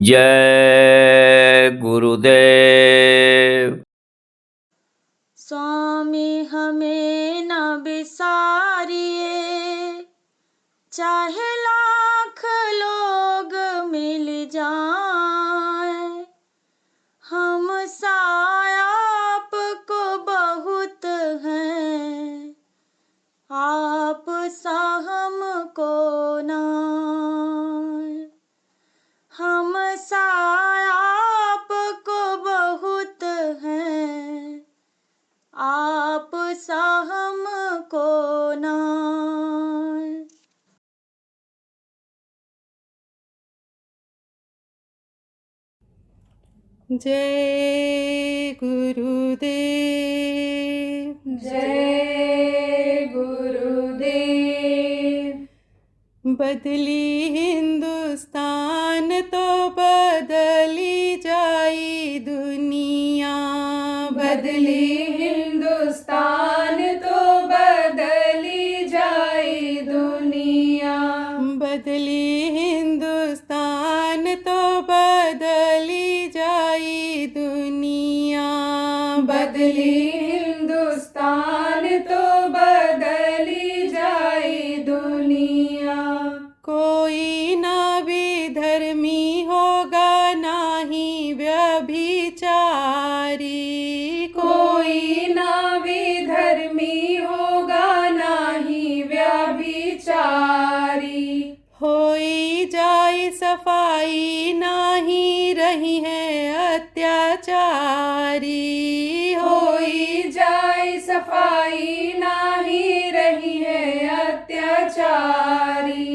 जय गुरुदेव। स्वामी हमें न बिसारिए, चाहे लाख लोग मिल जाएं, हम सा आपको बहुत हैं, आप सा हमको नाय। हम सा आपको बहुत हैं, आप सा हमको नाय। जय गुरुदेव, जय गुरुदेव। बदली हिंदुस्तान तो बदली जाई दुनिया, बदली हिंदुस्तान तो बदली जाई दुनिया, बदली हिंदुस्तान तो बदली जाई दुनिया, बदली हिंदुस्तान तो बदली जाई दुनिया। कोई ना विधर्मी होगा ना ही व्यभिचारी, कोई ना विधर्मी होगा ना ही व्यभिचारी, होई जाए सफाई नाही रही है अत्याचारी, होई जाए सफाई नाही रही है अत्याचारी।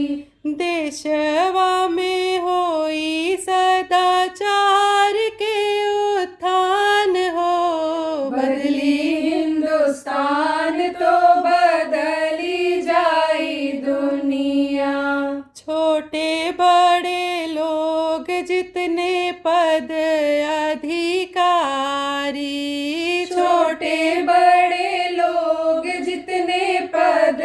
देशवा में होई सदाचार के उत्थान हो, बदली हिंदुस्तान तो बदली जाई दुनिया। छोटे बड़े लोग जितने पद अधिकारी, छोटे बड़े लोग जितने पद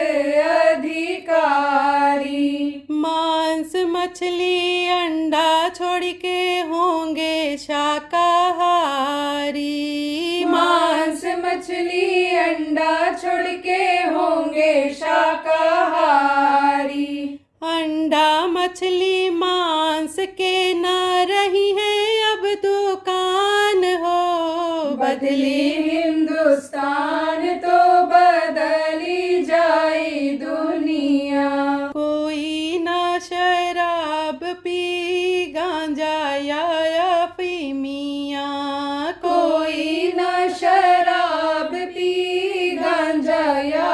अधिकारी, मांस मछली अंडा छोड़ के होंगे शाकाहारी, मांस मछली अंडा छोड़ के होंगे शाकाहारी। अंडा मछली मांस के न रही है अब दुकान हो, बदली हिंदुस्तान तो बदली जाई दुनिया। कोई ना शराब पी गांजा या अफीमिया, कोई ना शराब पी गांजा या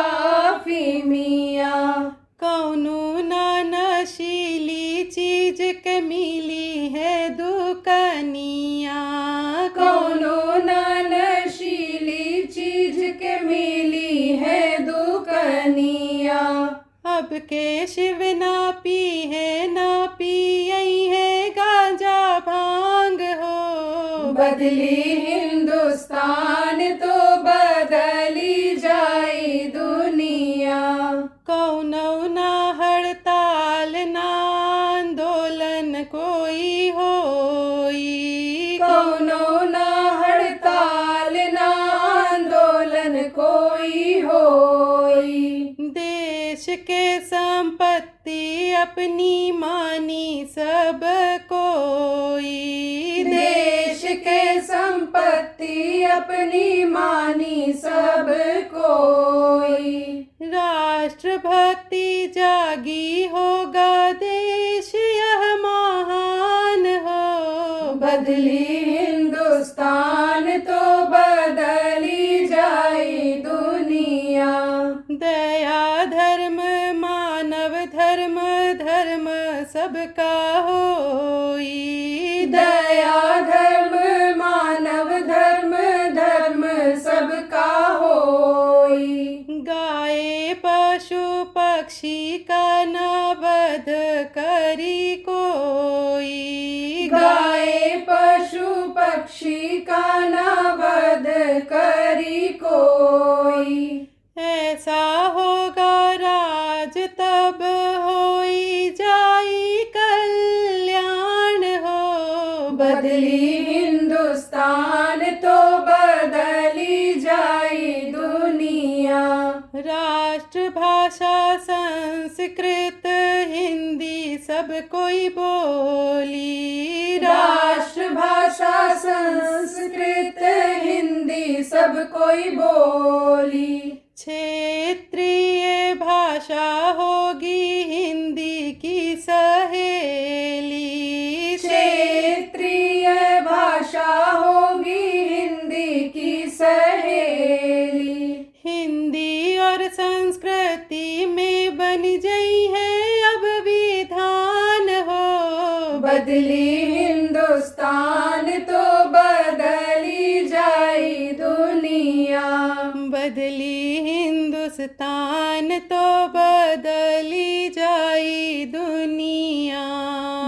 अफीमिया, कौनो ना नशीली चीज के मिली है दुकनिया, कौनो ना नशीली चीज के मिली है दुकनिया। अब के शिव ना पी है ना पियई है गांजा भांग हो, बदली हिंदुस्तान तो बदली जाई दुनिया। कौनो ना हड़ताल ना आंदोलन कोई होई, कौनो ना हड़ताल ना आंदोलन कोई होई। देश के संपत्ति अपनी मानी सब कोई, देश के संपत्ति अपनी मानी सब कोई। राष्ट्रभक्ति जागी होगा देश यह महान हो, बदली हिंदुस्तान तो बदली जाई दुनिया। दया धर्म मानव धर्म धर्म सबका होई, दया धर्म मानव धर्म धर्म सबका होई। गाय पशु पक्षी का न वध करी कोई, गाय पशु पक्षी का न वध करी कोई। ऐसा होगा राष्ट्रभाषा संस्कृत हिंदी सब कोई बोली। राष्ट्रभाषा संस्कृत हिंदी सब कोई बोली। क्षेत्रीय भाषा होगी हिंदी की सहेली। क्षेत्रीय भाषा होगी हिंदी की सहेली। हिंदी और संस्कृति में बन गई है अब विधान हो। बदली हिंदुस्तान तो बदली जाई दुनिया। बदली हिंदुस्तान तो बदली जाई दुनिया।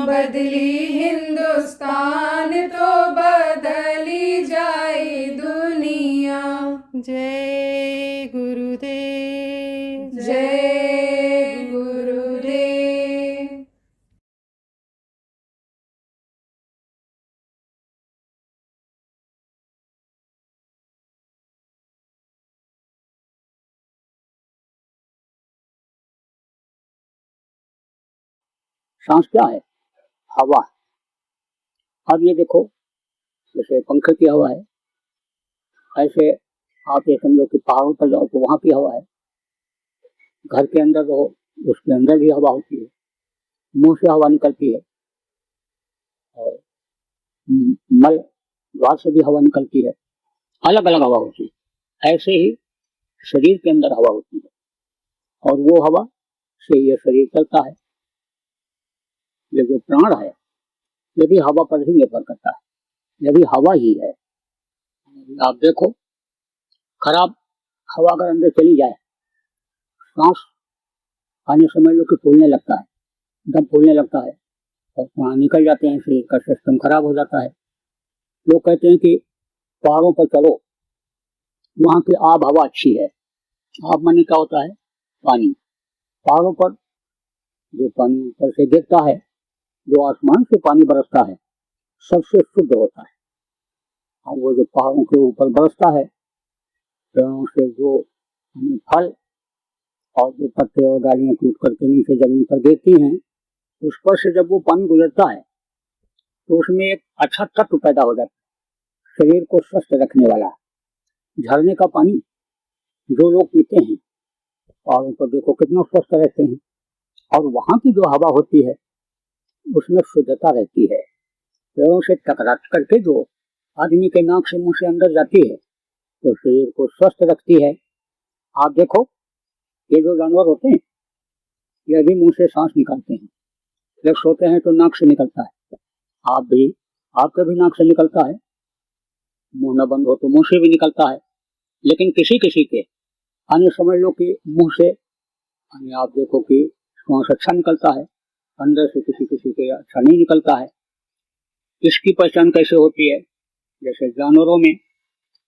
बदली हिंदुस्तान तो बदली जाई दुनिया। जय गुरुदेव। जय गुरुदेव। सांस क्या है? हवा। अब ये देखो, जैसे पंखे की हवा है, ऐसे आप ये समझो कि पहाड़ों पर जाओ तो वहां की हवा है। घर के अंदर रहो, उसके अंदर भी हवा होती है, मुंह से हवा निकलती है, और मल द्वार से भी हवा निकलती है। अलग अलग हवा होती है। ऐसे ही शरीर के अंदर हवा होती है, और वो हवा से ये शरीर चलता है। ये जो प्राण है, यदि हवा पर ही निर्भर करता है। यदि हवा ही है, आप देखो, खराब हवा अगर अंदर चली जाए, सांस आने समय लोग फूलने लगता है, दम फूलने लगता है, और प्राण निकल जाते हैं, शरीर का सिस्टम खराब हो जाता है। लोग कहते हैं कि पहाड़ों पर चलो, वहां की आब हवा अच्छी है। आब माने क्या होता है? पानी। पहाड़ों पर जो पानी ऊपर से गिरता है, जो आसमान से पानी बरसता है, सबसे शुद्ध होता है। और वो जो पहाड़ों के ऊपर बरसता है, पेड़ों से जो फल और जो पत्ते और डालियां टूट करके नीचे जमीन पर गिरती हैं, उस पर से जब वो पानी गुजरता है तो उसमें एक अच्छा तत्व पैदा हो जाता है, शरीर को स्वस्थ रखने वाला। झरने का पानी जो लोग पीते हैं, पहाड़ों पर देखो कितना स्वस्थ रहते हैं। और वहां की जो हवा होती है, उसमें शुद्धता रहती है। पेड़ों से टकरा करके जो आदमी के नाक से मुंह से अंदर जाती है, तो शरीर को स्वस्थ रखती है। आप देखो, ये जो जानवर होते हैं, ये भी मुंह से सांस निकालते हैं। जब सोते हैं तो नाक से निकलता है। आपके भी नाक से निकलता है, मुंह न बंद हो तो मुंह से भी निकलता है। लेकिन किसी किसी के अन्य समझ लो कि मुंह से, आप देखो कि सांस अच्छा निकलता है, अंदर से किसी किसी के अच्छा नहीं निकलता है। इसकी पहचान कैसे होती है? जैसे जानवरों में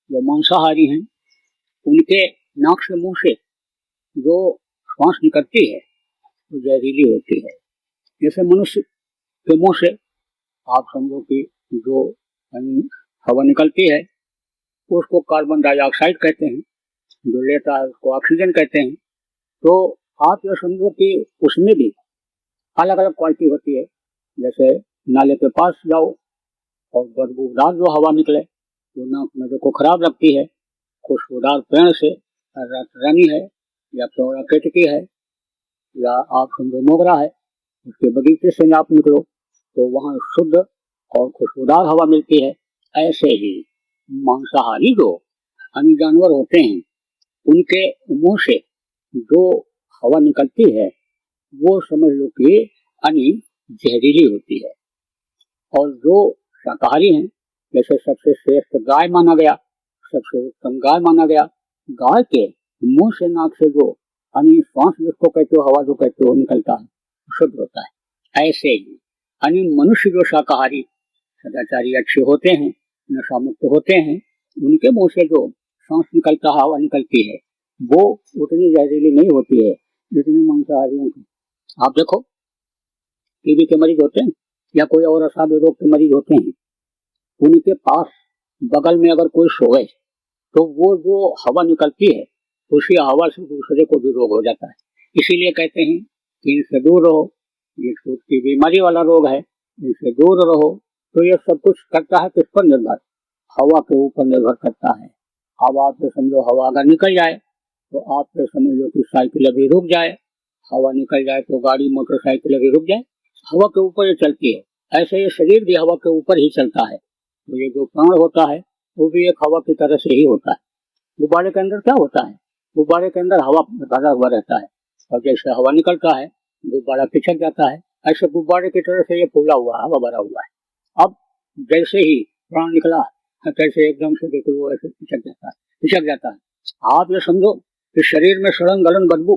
जो मांसाहारी हैं, उनके नाक से मुंह से जो सांस निकलती है वो जहरीली होती है। जैसे मनुष्य के मुंह से आप समझो कि जो हवा निकलती है, उसको कार्बन डाइऑक्साइड कहते हैं, जो लेता है उसको ऑक्सीजन कहते हैं। तो आप ये समझो कि उसमें भी अलग अलग क्वालिटी होती है। जैसे नाले के पास जाओ और बदबूदार जो हवा निकले, वो नाक में जो खराब लगती है, खुशबूदार पेड़ से रानी है या चौड़ा केतकी है या आप समझो मोगरा है, उसके बगीचे से आप निकलो तो वहाँ शुद्ध और खुशबूदार हवा मिलती है। ऐसे ही मांसाहारी जो अन्य जानवर होते हैं, उनके मुंह से जो हवा निकलती है वो समझ लो कि अन्य जहरीली होती है। और जो शाकाहारी हैं, जैसे सबसे श्रेष्ठ गाय माना गया, सबसे उत्तम गाय माना गया, गाय के मुंह से नाक से जो अन्य श्वास जिसको कहते हो, हवा जो कहते हो, निकलता है, शुद्ध होता है। ऐसे ही अन्य मनुष्य जो शाकाहारी सदाचारी अच्छे होते हैं, नशा मुक्त होते हैं, उनके मुंह से जो सांस निकलता है, हवा निकलती है, वो उतनी जहरीली नहीं होती है जितनी मांसाहारियों की। आप देखो, टीबी के मरीज होते हैं या कोई और असाध्य रोग के मरीज होते हैं, उनके पास बगल में अगर कोई सोए तो वो जो हवा निकलती है उसी हवा से दूसरे को भी रोग हो जाता है। इसीलिए कहते हैं कि इनसे दूर रहो, ये सूट की बीमारी वाला रोग है, इनसे दूर रहो। तो ये सब कुछ करता है किस पर निर्भर, हवा के ऊपर निर्भर करता है। अब आप तो समझो हवा अगर निकल जाए तो आप तो समझ लो कि साइकिल अभी रुक जाए, हवा निकल जाए तो गाड़ी मोटरसाइकिल अभी रुक जाए, हवा के ऊपर ये चलती है। ऐसे ये शरीर भी हवा के ऊपर ही चलता है। तो ये जो प्राण होता है वो भी एक हवा की तरह से ही होता है। गुब्बारे के अंदर क्या होता है, गुब्बारे के अंदर हवा भरा हुआ रहता है, और जैसे हवा निकलता है गुब्बारा पिछक जाता है। ऐसे गुब्बारे की तरह से ये फूला हुआ हवा भरा हुआ है। अब जैसे ही प्राण निकला कैसे एकदम से बिल्कुल वो ऐसे पिछक जाता है। आप ये समझो कि शरीर में सड़न गलन बदबू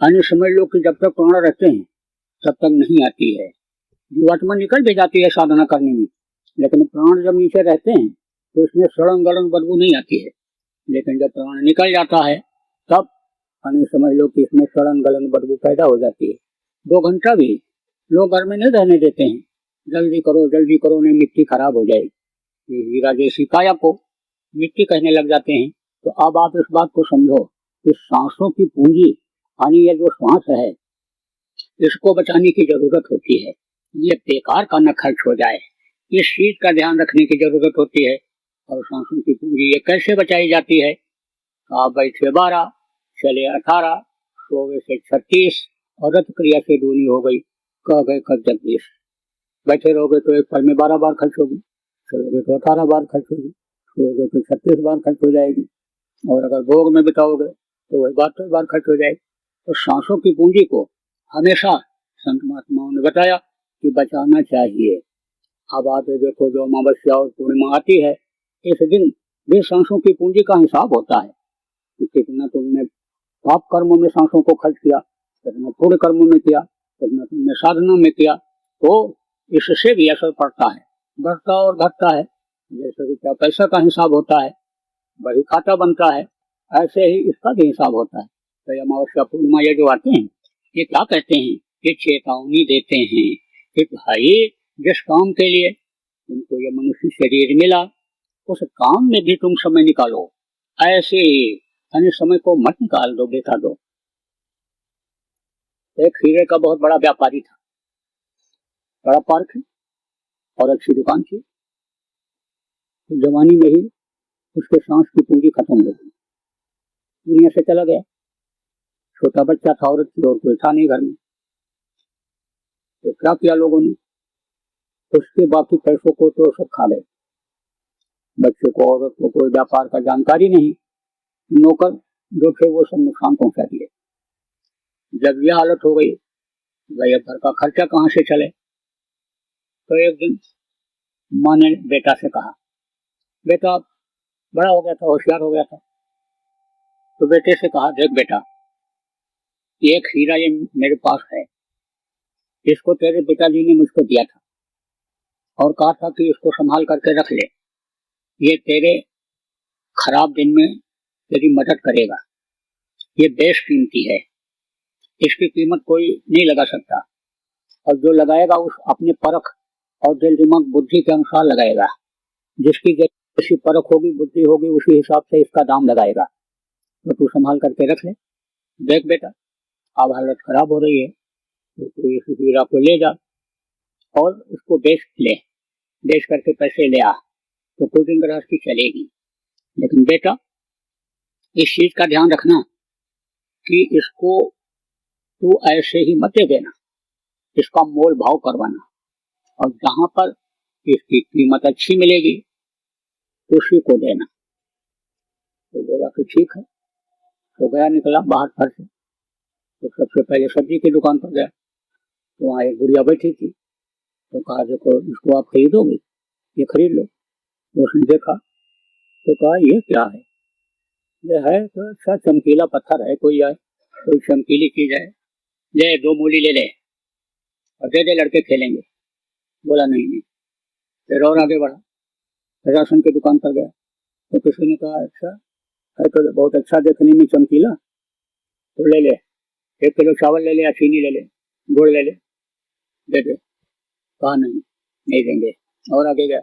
यानी समझ लो कि जब तक प्राण रहते हैं तब तक नहीं आती है। जीवात्मा निकल भी जाती है साधना करने में, लेकिन प्राण जब नीचे रहते हैं तो इसमें सड़न गलन बदबू नहीं आती है। लेकिन जब प्राण निकल जाता है तब यानी समझ लो कि इसमें सड़न गलन बदबू पैदा हो जाती है। 2 घंटा भी लोग घर में नहीं रहने देते हैं, जल्दी करो नहीं मिट्टी खराब हो जाएगी। हीरा जैसी काया को मिट्टी कहने लग जाते हैं। तो अब आप इस बात को समझो कि सांसों की पूंजी यानी ये जो सांस है इसको बचाने की जरूरत होती है। ये बेकार का न खर्च हो जाए, इस चीज का ध्यान रखने की जरूरत होती है। और सांसों की पूंजी ये कैसे बचाई जाती है, आप बैठे 12, चले 18, सोवे से 36 और रत क्रिया से दूनी हो गई, कह गए कब 26। बैठे रहोगे तो एक पल में 12 बार खर्च होगी, चलोगे तो 18 बार खर्च होगी, सोओगे तो 36 बार खर्च हो जाएगी, और अगर भोग में बिताओगे तो वही 72 बार खर्च हो जाएगी। तो सांसों की पूंजी को हमेशा संत महात्माओं ने बताया कि बचाना चाहिए। अब आप देखो जो अमावस्या और पूर्णिमा आती है इस दिन भी सांसों की पूंजी का हिसाब होता है कि कितना तुमने पाप कर्मों में सांसों को खर्च किया, कितना पुण्य कर्मों में किया, कितना तुमने साधना में किया। तो इससे भी असर पड़ता है, बढ़ता और घटता है। जैसे रुपया पैसा का हिसाब होता है, बही खाता बनता है, ऐसे ही इसका भी हिसाब होता है। तो अमावस्या पूर्णिमा ये जो आते हैं ये क्या कहते हैं, ये चेतावनी देते हैं कि भाई जिस काम के लिए तुमको ये मनुष्य शरीर मिला उस काम में भी तुम समय निकालो। ऐसे ही समय को मत निकाल दो, बेटा दो। एक हीरे का बहुत बड़ा व्यापारी था, बड़ा पार्क है और अच्छी दुकान थी। तो जवानी में ही उसके सांस की पूंजी खत्म हो गई, दुनिया से चला गया। छोटा बच्चा था, औरत थी और कोई था नहीं घर में। तो क्या किया लोगों ने, उसके बाकी पैसों को तो सब खा गए। बच्चे को, औरत को कोई व्यापार का जानकारी नहीं, नौकर जो थे वो सब नुकसान पहुंचा दिए। जब ये हालत हो गई भाई अब घर का खर्चा कहाँ से चले, तो एक दिन माँ ने बेटा से कहा, बेटा बड़ा हो गया था, होशियार हो गया था, तो बेटे से कहा, देख बेटा एक हीरा ये मेरे पास है, इसको तेरे पिताजी ने मुझको दिया था और कहा था कि इसको संभाल करके रख ले, ये तेरे खराब दिन में तेरी मदद करेगा। ये बेशकीमती है, इसकी कीमत कोई नहीं लगा सकता, और जो लगाएगा उस अपने परख और दिल दिमाग बुद्धि के अनुसार लगाएगा। जिसकी जैसी परख होगी, बुद्धि होगी, उसी हिसाब से इसका दाम लगाएगा। तो तू संभाल करके रख ले। देख बेटा अब हालत खराब हो रही है, तो तू इस हीरा को ले जा और उसको बेच ले, बेच करके पैसे ले आ, तो कुछ दिन गृहस्थी चलेगी। लेकिन बेटा इस चीज का ध्यान रखना कि इसको तू ऐसे ही मत दे देना, इसका मोल भाव करवाना, और जहां पर इसकी कीमत अच्छी मिलेगी उसी को देना। तो बोला कि ठीक है। तो गया, निकला बाहर घर से, तो सबसे पहले सब्जी की दुकान पर गया, तो वहाँ एक बुढ़िया बैठी थी। तो कहा देखो इसको आप खरीदोगे, ये खरीद लो। तो उसने देखा तो कहा ये क्या है, ये है तो अच्छा चमकीला पत्थर है, कोई आए कोई चमकीली चीज है, ले 2 मूली ले ले और दे दे, लड़के खेलेंगे। बोला नहीं नहीं। फिर और आगे बढ़ा, राशन की दुकान पर गया, तो किसी ने कहा अच्छा है तो बहुत अच्छा देखने में चमकीला, तो ले ले, 1 किलो चावल ले ले या चीनी ले ले, गुड़ ले ले, दे दे। कहा नहीं नहीं देंगे। और आगे गया,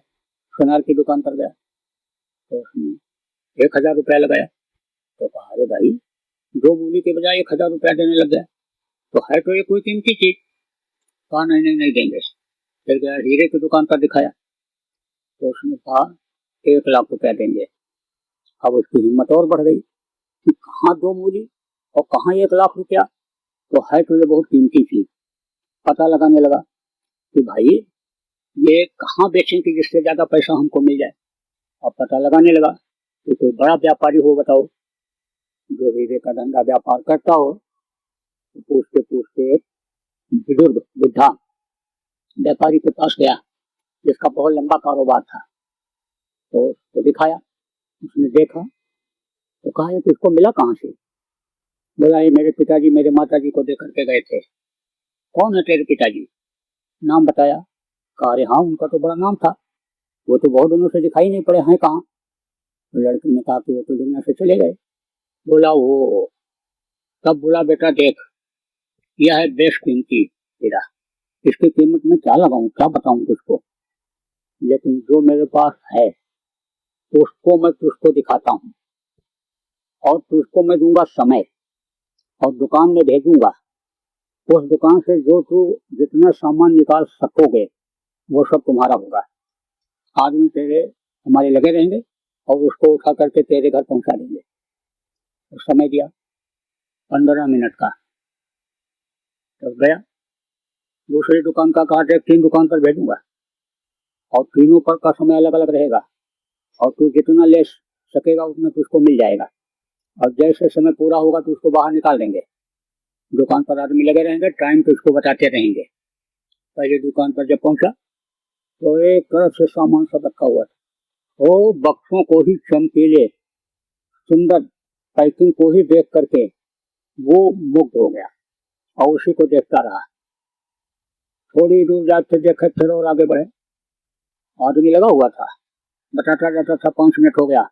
सोनार की दुकान पर गया, तो उसने 1000 रुपया लगाया, तो कहा अरे भाई 2 मूली के बजाय 1000 रुपया देने लग गया, तो है तो ये कोई कीमती चीज। कहा नहीं नहीं नहीं देंगे। फिर गया हीरे की दुकान पर दिखाया, तो उसने कहा 1 लाख रुपया देंगे। अब उसकी हिम्मत और बढ़ गई कि कहाँ 2 मूली और कहाँ 1 लाख रुपया, तो है तो ये बहुत कीमती चीज। पता लगाने लगा कि भाई ये कहाँ बेचें कि जिससे ज्यादा पैसा हमको मिल जाए। अब पता लगाने लगा कि कोई बड़ा व्यापारी हो बताओ जो हीरे का धंधा व्यापार करता हो। तो पूछते पूछते एक बुजुर्ग बुढ़ा व्यापारी के पास गया जिसका बहुत लंबा कारोबार था, तो उसको दिखाया। उसने देखा तो कहा ये तुझको मिला कहाँ से? बोला ये मेरे पिताजी मेरे माताजी को दे करके गए थे। कौन है तेरे पिताजी? नाम बताया। कहा अरे हाँ उनका तो बड़ा नाम था, वो तो बहुत दिनों से दिखाई नहीं पड़े हैं कहाँ? तो लड़के ने कहा कि वो तो दुनिया से चले गए। बोला वो, तब बोला बेटा देख यह है बेशकीमती हीरा, इसकी कीमत में क्या लगाऊं क्या बताऊं तुझको, लेकिन जो मेरे पास है उसको मैं तुझको दिखाता हूँ और तुझको मैं दूंगा समय और दुकान में भेजूंगा। उस दुकान से जो तू जितना सामान निकाल सकोगे वो सब तुम्हारा होगा। आदमी तेरे हमारे लगे रहेंगे और उसको उठा करके तेरे घर पहुंचा देंगे। तो समय दिया 15 मिनट का। तब गया दूसरी दुकान का, कहा 3 दुकान पर भेजूंगा और तीनों पर का समय अलग अलग रहेगा और तू जितना ले सकेगा उतना तुझको मिल जाएगा और जैसे समय पूरा होगा तो उसको बाहर निकाल देंगे। दुकान पर आदमी लगे रहेंगे, टाइम तो उसको बताते रहेंगे। पहले दुकान पर जब पहुंचा तो एक तरफ से सामान सब रखा हुआ था। वो बक्सों को ही चमकीले सुंदर पैकिंग को ही देख करके वो मुग्ध हो गया और उसी को देखता रहा। थोड़ी दूर जाते देखे फिर और आगे बढ़े, आदमी लगा हुआ था, बताता जाता था 5 मिनट हो गया,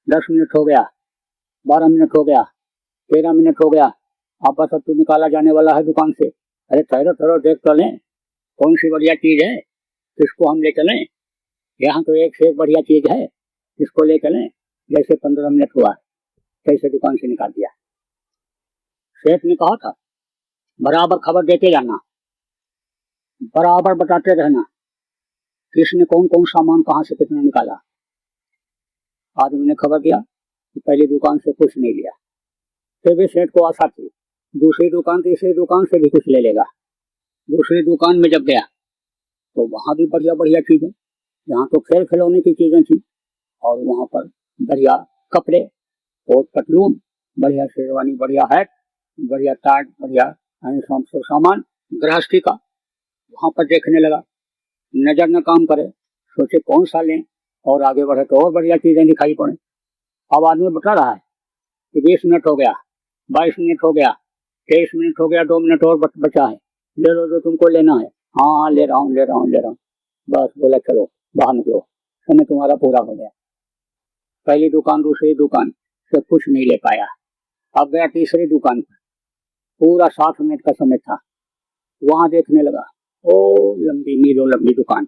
10 मिनट हो गया, 12 मिनट हो गया, 13 मिनट हो गया। अब बस अब तो निकाला जाने वाला है दुकान से। अरे ठहरो ठहरो देख तो लें कौन सी बढ़िया चीज है, किसको हम ले चलें, यहाँ तो एक से एक बढ़िया चीज है, किसको ले चलें। जैसे 15 मिनट हुआ कैसे दुकान से निकाल दिया। सेठ ने कहा था बराबर खबर देते जाना, बराबर बताते रहना किसने कौन कौन सामान कहाँ से कितना निकाला। आदमी ने खबर दिया कि पहली दुकान से कुछ नहीं लिया, फिर भी सेठ को आशा थी दूसरी दुकान तीसरी दुकान से भी कुछ ले लेगा। दूसरी दुकान में जब गया तो वहां भी बढ़िया बढ़िया चीजें, यहाँ तो खेल खिलौने की चीजें थी और वहां पर बढ़िया कपड़े और पतलून, बढ़िया शेरवानी, बढ़िया हैट, बढ़िया टाट, बढ़िया सामान गृहस्थी का वहां पर देखने लगा। नजर न काम करे, सोचे कौन सा लें और आगे बढ़े तो और बढ़िया चीजें दिखाई पड़े। अब आदमी बता रहा है कि 20 मिनट हो गया, 22 मिनट हो गया, 23 मिनट हो गया, 2 मिनट और बचा है, ले लो जो तुमको लेना है। हाँ हाँ ले रहा हूँ ले रहा हूँ ले रहा हूँ। बस बोला चलो बाहर निकलो, समय तुम्हारा पूरा हो गया। पहली दुकान दूसरी दुकान से कुछ नहीं ले पाया। अब गया तीसरी दुकान पर, पूरा 60 मिनट का समय था। वहां देखने लगा, ओ लंबी मीलों लंबी दुकान,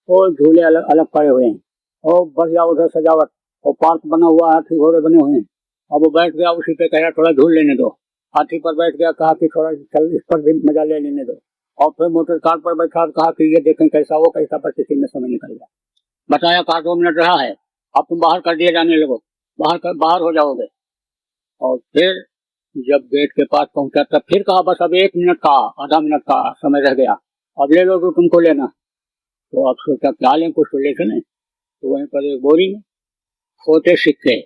और झूले अलग अलग पड़े हुए हैं और बढ़िया उधर सजावट और पार्क बना हुआ, हाथी घोड़े बने हुए हैं। अब वो बैठ गया उसी पे, कहा थोड़ा झूल लेने दो। हाथी पर बैठ गया, कहा कि थोड़ा चल इस पर भी मजा ले लेने दो। और फिर मोटर कार पर बैठा, कहा कि ये देखें कैसा वो कैसा, पर किसी में समय निकल गया। बताया कहा 2 मिनट रहा है, अब तुम बाहर कर दिए जाने लगो, बाहर हो जाओगे। और फिर जब गेट के पास पहुंचा तब फिर कहा बस अब 1 मिनट का आधा मिनट का समय रह गया, अब ले लो जो तुमको लेना। तो अब सोचा क्या लें, कुछ तो ले चलें। तो वहीं पर एक बोरी में खोटे सिक्के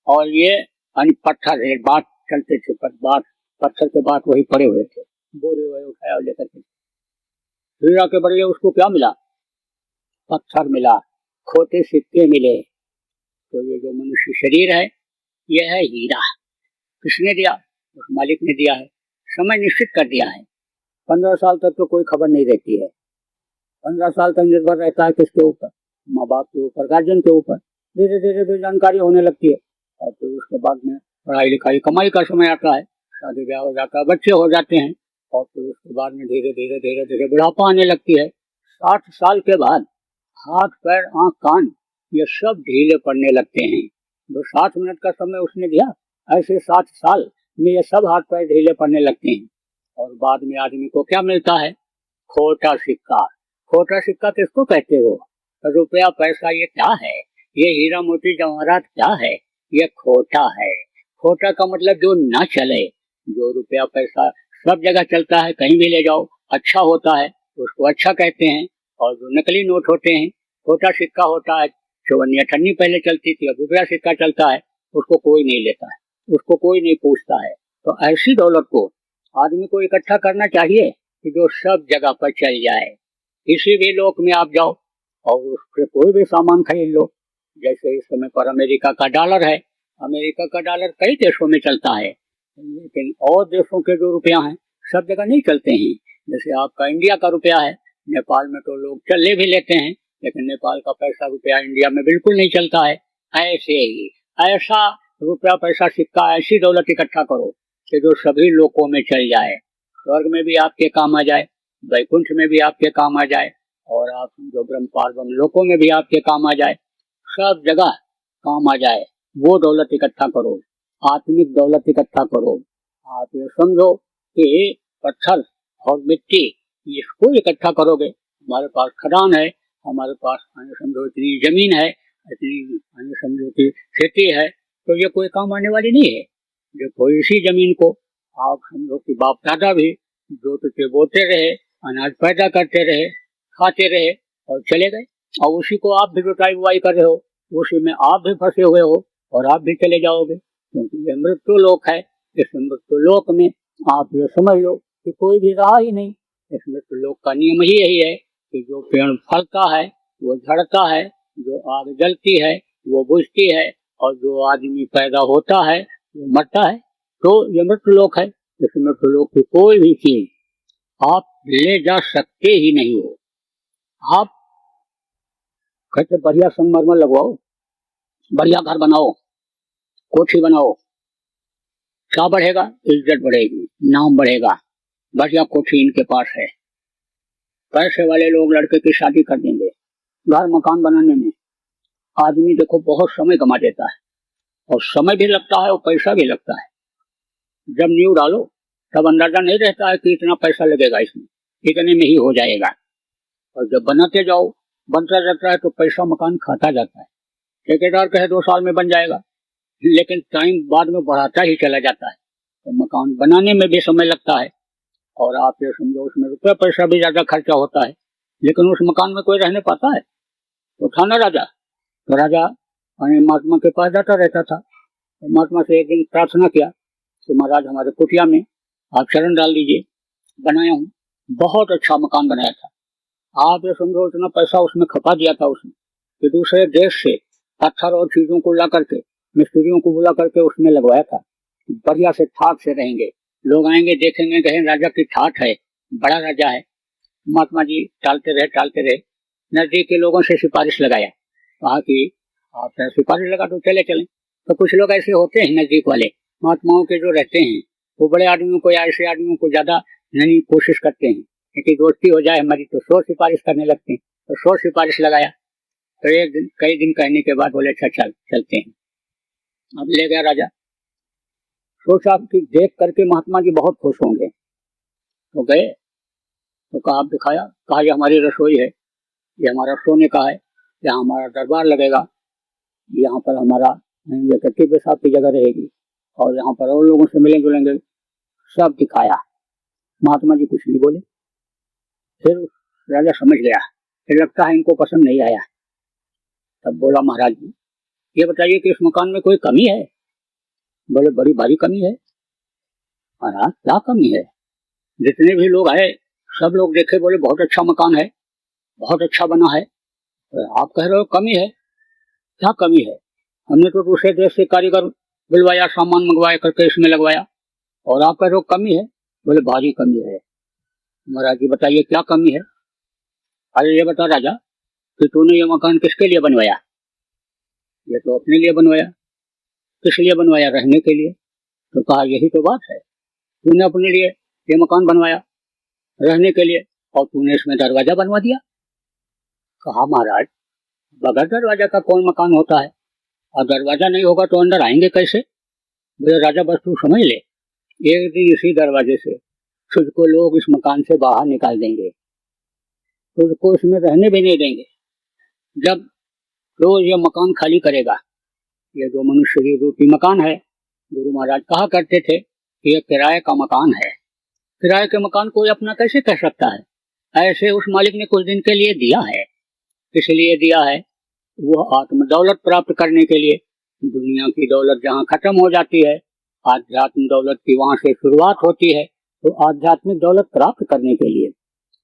और ये पत्थर है, बात चलते थे पर बात पत्थर के बात वही पड़े हुए थे। बोरी वही उठाया और लेकर के हीरा के बदले उसको क्या मिला? पत्थर मिला, खोटे सिक्के मिले। तो ये जो मनुष्य शरीर है यह है हीरा। किसने दिया? उस मालिक ने दिया है। समय निश्चित कर दिया है। 15 साल तक तो कोई खबर नहीं रहती है। 15 साल तक निर्भर रहता है किसके ऊपर? माँ बाप के ऊपर, गार्जियन के ऊपर। धीरे धीरे फिर जानकारी होने लगती है और फिर उसके बाद में पढ़ाई लिखाई कमाई का समय आता है, शादी ब्याह हो जाता है, बच्चे हो जाते हैं और फिर उसके बाद में धीरे धीरे धीरे धीरे बुढ़ापा आने लगती है। 60 साल के बाद हाथ पैर आंख कान ये सब ढीले पड़ने लगते हैं। जो 60 मिनट का समय उसने दिया, ऐसे 60 साल में ये सब हाथ पैर ढीले पड़ने लगते हैं। और बाद में आदमी को क्या मिलता है? खोटा सिक्का। खोटा सिक्का किसको कहते हो? रुपया पैसा ये क्या है? ये हीरा मोती जवाहरात क्या है? ये खोटा है। खोटा का मतलब जो ना चले। जो रुपया पैसा सब जगह चलता है, कहीं भी ले जाओ, अच्छा होता है, उसको अच्छा कहते हैं। और जो नकली नोट होते हैं, खोटा सिक्का होता है, 54 अठन्नी पहले चलती थी, अब रुपया सिक्का चलता है, उसको कोई नहीं लेता है, उसको कोई नहीं पूछता है। तो ऐसी दौलत को आदमी को इकट्ठा करना चाहिए कि जो सब जगह पर चल जाए। किसी भी लोक में आप जाओ और उससे कोई भी सामान खरीद लो। जैसे इस समय पर अमेरिका का डॉलर है, अमेरिका का डॉलर कई देशों में चलता है, लेकिन और देशों के जो रुपया हैं सब जगह नहीं चलते हैं। जैसे आपका इंडिया का रुपया है, नेपाल में तो लोग चले भी लेते हैं, लेकिन नेपाल का पैसा रुपया इंडिया में बिल्कुल नहीं चलता है। ऐसे ही ऐसा रुपया पैसा सिक्का, ऐसी दौलत इकट्ठा करो कि जो सभी लोगों में चल जाए, स्वर्ग में भी आपके काम आ जाए, वैकुंठ में भी आपके काम आ जाए, और आप जो ब्रह्म पार्वम लोकों में भी आपके काम आ जाए, सब जगह काम आ जाए। वो दौलत इकट्ठा करो, आत्मिक दौलत इकट्ठा करो। आप ये समझो कि पत्थर और मिट्टी इसको इकट्ठा करोगे। हमारे पास खदान है, हमारे पास समझो इतनी जमीन है, इतनी समझो की खेती है, तो ये कोई काम आने वाली नहीं है। जो कोई इसी जमीन को आप समझो कि बाप दादा भी जोतते बोते रहे, अनाज पैदा करते रहे, खाते रहे और चले गए, और उसी को आप भी जुताई बुआई कर रहे हो, उसी में आप भी फंसे हुए हो और आप भी चले जाओगे, क्योंकि ये मृत्यु लोक है। इस मृत्यु लोक में आप ये समझ लो कि कोई भी रहा ही नहीं। इस मृत्यु लोक का नियम ही यही है कि जो पेड़ फलता है वो झड़ता है, जो आग जलती है वो बुझती है, और जो आदमी पैदा होता है वो मरता है। तो ये मृत्यु लोक है। इस मृत्यु लोक की कोई भी चीज आप ले जा सकते ही नहीं हो। आप कहते बढ़िया संगमरमर लगवाओ, बढ़िया घर बनाओ, कोठी बनाओ, क्या बढ़ेगा? इज्जत बढ़ेगी, नाम बढ़ेगा। बढ़िया कोठी इनके पास है, पैसे वाले लोग लड़के की शादी कर देंगे। घर मकान बनाने में आदमी देखो बहुत समय कमा देता है, और समय भी लगता है और पैसा भी लगता है। जब नींव डालो तब अंदाजा नहीं रहता है कि इतना पैसा लगेगा, इसमें इतने में ही हो जाएगा। और जब बनाते जाओ, बनता जाता है तो पैसा मकान खाता जाता है। ठेकेदार कहे 2 साल में बन जाएगा, लेकिन टाइम बाद में बढ़ाता ही चला जाता है। तो मकान बनाने में भी समय लगता है, और आप ये समझो उसमें रुपया पैसा भी ज्यादा खर्चा होता है, लेकिन उस मकान में कोई रहने पाता है? तो था ना राजा, तो राजा महात्मा के पास जाता रहता था। तो महात्मा से एक दिन प्रार्थना किया कि महाराज हमारे कुटिया में आप शरण डाल दीजिए, बनाया हूँ, बहुत अच्छा मकान बनाया था। आप ये समझो इतना पैसा उसमें खपा दिया था उसने कि दूसरे देश से पत्थर और चीजों को ला करके, मिस्त्रियों को बुला करके उसमें लगवाया था। बढ़िया से ठाक से रहेंगे, लोग आएंगे देखेंगे, कहें राजा की ठाठ है, बड़ा राजा है। महात्मा जी टालते रहे, नजदीक के लोगों से सिफारिश लगाया, कहा कि आप सिफारिश लगा तो चले। तो कुछ लोग ऐसे होते हैं नजदीक वाले महात्माओं के जो रहते हैं, वो बड़े आदमियों को या ऐसे आदमियों को ज्यादा नहीं कोशिश करते हैं कि दोस्ती हो जाए हमारी, तो 100 सिफारिश करने लगते हैं। तो 100 सिफारिश लगाया, तो एक दिन कई दिन कहने के बाद बोले अच्छा चलते हैं। अब ले गया राजा, सोचा कि देख करके महात्मा जी बहुत खुश होंगे। तो गए, तो कहा दिखाया, कहा ये हमारी रसोई है, ये हमारा सोने का है, यहाँ हमारा दरबार लगेगा, यहाँ पर हमारा ये कट्टी पेशाब की जगह रहेगी, और यहाँ पर और लोगों से मिलेंगे जुलेंगे, सब दिखाया। महात्मा जी कुछ नहीं बोले। फिर राजा समझ गया, फिर लगता है इनको पसंद नहीं आया। तब बोला महाराज जी ये बताइए कि इस मकान में कोई कमी है? बोले बड़ी भारी कमी है। महाराज क्या कमी है? जितने भी लोग आए सब लोग देखे, बोले बहुत अच्छा मकान है, बहुत अच्छा बना है। तो आप कह रहे हो कमी है, क्या कमी है? हमने तो दूसरे देश से कारीगर बुलवाया, सामान मंगवाया करके इसमें लगवाया, और आप कह रहे हो कमी है। बोले भारी कमी है। महाराज जी बताइए क्या कमी है? अरे ये बता राजा कि तूने ये मकान किसके लिए बनवाया? ये तो अपने लिए बनवाया। किस लिए बनवाया? रहने के लिए। तो कहा यही तो बात है, तूने अपने लिए ये मकान बनवाया रहने के लिए, और तूने इसमें दरवाजा बनवा दिया। कहा महाराज बगैर दरवाजा का कौन मकान होता है? और दरवाजा नहीं होगा तो अंदर आएंगे कैसे? बोले राजा बस तू समझ ले, एक दिन इसी दरवाजे से तुझको लोग इस मकान से बाहर निकाल देंगे, तुझको इसमें रहने भी नहीं देंगे। जब रोज ये मकान खाली करेगा, ये जो मनुष्य की रूपी मकान है, गुरु महाराज कहा करते थे कि ये किराए का मकान है, किराए के मकान कोई अपना कैसे कह सकता है? ऐसे उस मालिक ने कुछ दिन के लिए दिया है। इसलिए दिया है वो आत्म दौलत प्राप्त करने के लिए। दुनिया की दौलत जहाँ खत्म हो जाती है, आध्यात्म दौलत की वहां से शुरुआत होती है। तो आध्यात्मिक दौलत प्राप्त करने के लिए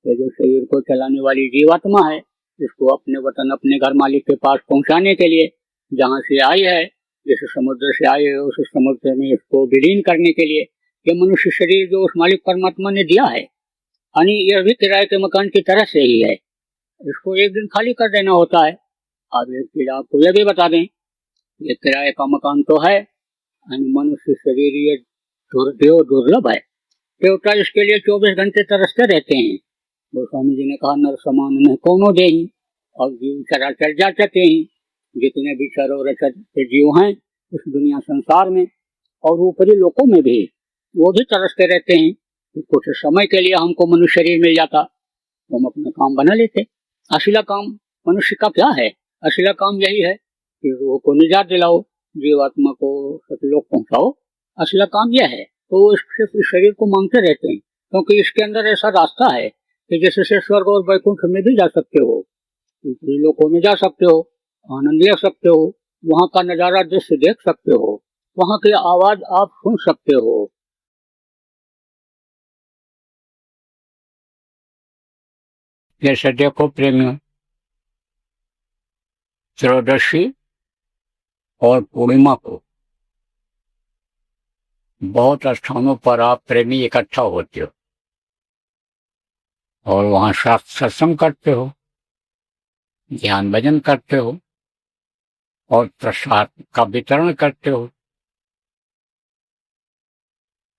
ये जो शरीर को चलाने वाली जीवात्मा है, इसको अपने वतन अपने घर मालिक के पास पहुंचाने के लिए, जहाँ से आई है, जिस समुद्र से आई है उस समुद्र में इसको विलीन करने के लिए ये मनुष्य शरीर जो उस मालिक परमात्मा ने दिया है, यानी यह भी किराए के मकान की तरह से ही है। इसको एक दिन खाली कर देना होता है। अब एक चीज आपको यह भी बता दें, ये किराए का मकान तो है, यानी मनुष्य शरीर ये दुर्लभ है। देवता इसके लिए 24 घंटे तरसते रहते हैं। गोस्वामी जी ने कहा नर समान में कोनो दे ही, और जीव चराचर जाचते ही, जितने भी चरोरचर के जीव हैं इस दुनिया संसार में और ऊपरी लोकों में भी, वो भी तरसते रहते हैं। तो कुछ समय के लिए हमको मनुष्य शरीर मिल जाता तो हम अपना काम बना लेते। असला काम मनुष्य का क्या है? असला काम यही है कि रूह को निजात दिलाओ, जीवात्मा को सतलोक पहुंचाओ। असला काम यह है। तो इससे शरीर को मांगते रहते हैं, क्योंकि इसके अंदर ऐसा रास्ता है कि जिससे स्वर्ग और वैकुंठ में भी जा सकते हो, ऊपरी लोकों में जा सकते हो, आनंद ले सकते हो, वहाँ का नजारा दृश्य देख सकते हो, वहाँ की आवाज आप सुन सकते हो। जैसे देखो प्रेमियों, त्रयोदशी और पूर्णिमा को बहुत स्थानों पर आप प्रेमी इकट्ठा होते हो और वहां सत्संग करते हो, ध्यान भजन करते हो और प्रसाद का वितरण करते हो।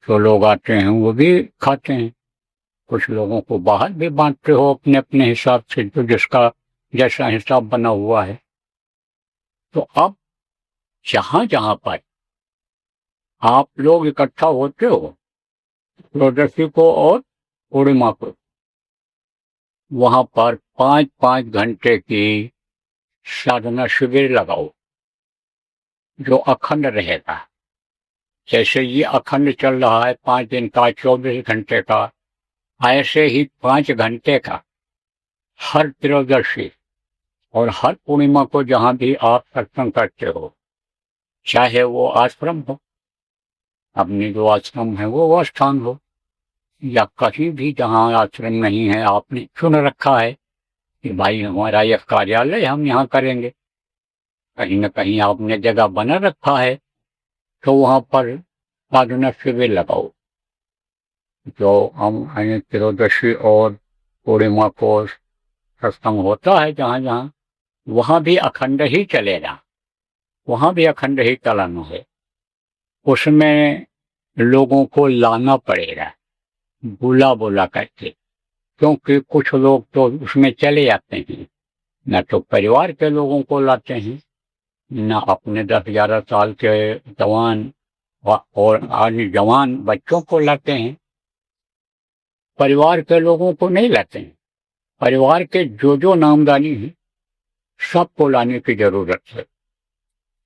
जो लोग आते हैं वो भी खाते हैं, कुछ लोगों को बाहर भी बांटते हो अपने अपने हिसाब से, जो जिसका जैसा हिसाब बना हुआ है। तो अब जहां जहां पर आप लोग इकट्ठा होते हो त्रयोदशी को और पूर्णिमा को, वहां पर 5-5 घंटे की साधना शिविर लगाओ जो अखंड रहेगा। जैसे ये अखंड चल रहा है 5 दिन का, 24 घंटे का, ऐसे ही 5 घंटे का हर त्रयोदशी और हर पूर्णिमा को जहां भी आप सत्संग करते हो, चाहे वो आश्रम हो, अपनी जो आश्रम है वो स्थान हो, या कहीं भी जहां आश्रम नहीं है, आपने चुन रखा है कि भाई हमारा यह कार्यालय हम यहाँ करेंगे, कहीं न कहीं आपने जगह बना रखा है, तो वहां पर साधना शिविर लगाओ। जो हम त्रयोदशी और पूर्णिमा को सत्संग होता है जहां जहां, वहां भी अखंड ही चलेगा, वहां भी अखंड ही चलाना है। उसमें लोगों को लाना पड़ेगा बुला बुला करके, क्योंकि कुछ लोग तो उसमें चले जाते हैं, न तो परिवार के लोगों को लाते हैं, न अपने 10-11 साल के जवान और अन्य जवान बच्चों को लाते हैं। परिवार के लोगों को नहीं लाते हैं। परिवार के जो नामदानी है सबको लाने की जरूरत है,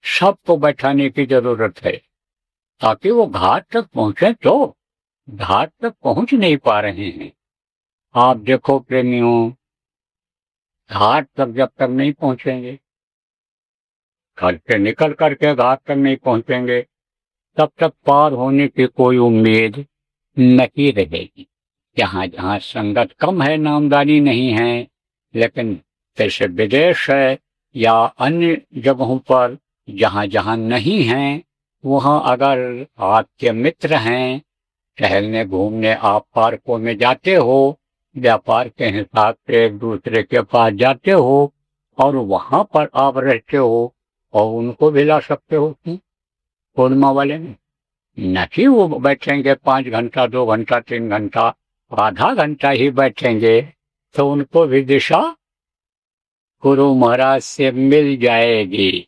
सबको बैठाने की जरूरत है, ताकि वो घाट तक पहुंचे। तो घाट तक पहुंच नहीं पा रहे हैं। आप देखो प्रेमियों, घाट तक जब तक नहीं पहुंचेंगे, घर से निकल करके घाट तक नहीं पहुंचेंगे, तब तक पार होने की कोई उम्मीद नहीं रहेगी। जहां जहां संगत कम है, नामदानी नहीं है, लेकिन जैसे विदेश है या अन्य जगहों पर जहां जहां नहीं है, वहां अगर आपके मित्र हैं, टहलने घूमने आप पार्कों में जाते हो, व्यापार के हिसाब से एक दूसरे के पास जाते हो और वहां पर आप रहते हो और उनको भी ला सकते हो। पूर्णिमा वाले में न कि वो बैठेंगे 5 घंटा, 2 घंटा, 3 घंटा, आधा घंटा ही बैठेंगे, तो उनको भी दिशा गुरु महाराज से मिल जाएगी।